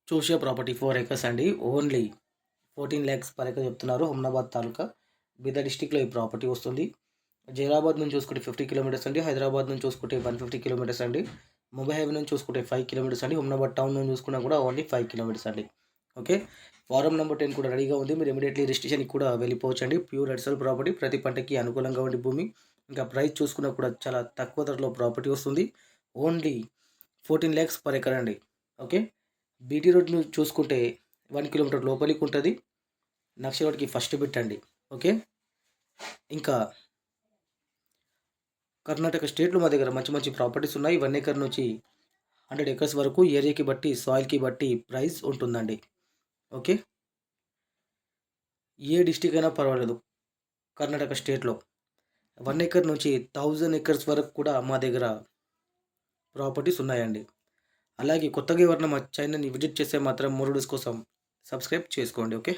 చూసే property 4 acres అండి. Only 14 lakhs per acre చెప్తున్నారు. హుమ్నాబాద్ తాలూకా బీదర్ డిస్ట్రిక్ట్‌లో ఈ ప్రాపర్టీ వస్తుంది. జైరాబాద్ నుంచి చూసుకుంటే 50 కిలోమీటర్స్ అండి. హైదరాబాద్ నుంచి చూసుకుంటే 150 కిలోమీటర్స్ అండి. ముంబై హైవే నుంచి చూసుకుంటే 5 కిలోమీటర్స్ అండి. హుమ్నాబాద్ టౌన్ నుంచి చూసుకున్నా కూడా ఓన్లీ 5 కిలోమీటర్స్ అండి. ఓకే. ఫారం నంబర్ 10 కూడా రెడీగా ఉంది. మీరు ఇమ్మీడియేట్‌లీ రిజిస్ట్రేషన్‌కి కూడా వెళ్ళిపోవచ్చండి. Pure రెడ్సోల్ property. ప్రతి పంటకి అనుకూలంగా ఉండే భూమి. ఇంకా ప్రైస్ చూసుకున్నా కూడా చాలా తక్కువ ధరలో ప్రాపర్టీ వస్తుంది. ఓన్లీ 14 lakhs పర్ ఎకర్ అండి. ఓకే. బీటీ రోడ్‌ను చూసుకుంటే 1 కిలోమీటర్ లోపలికి ఉంటుంది. నక్ష రోడ్‌కి ఫస్ట్ బిట్ అండి. ఓకే. ఇంకా కర్ణాటక స్టేట్‌లో మా దగ్గర మంచి మంచి ప్రాపర్టీస్ ఉన్నాయి. 1 ఎకర్ నుంచి 100 ఎకర్స్ వరకు ఏరియాకి బట్టి, సాయిల్‌కి బట్టి ప్రైస్ ఉంటుందండి. ఓకే. ఏ డిస్ట్రిక్ట్ అయినా పర్వాలేదు కర్ణాటక స్టేట్‌లో. 1 ఎకర్ నుంచి 1000 ఎకర్స్ వరకు కూడా మా దగ్గర ప్రాపర్టీస్ ఉన్నాయండి. అలాగే కొత్తగా ఎవరైనా మా ఛానల్‌ని విజిట్ చేస్తే మాత్రం మోర్ వీడియోస్ కోసం సబ్స్క్రైబ్ చేసుకోండి. ఓకే.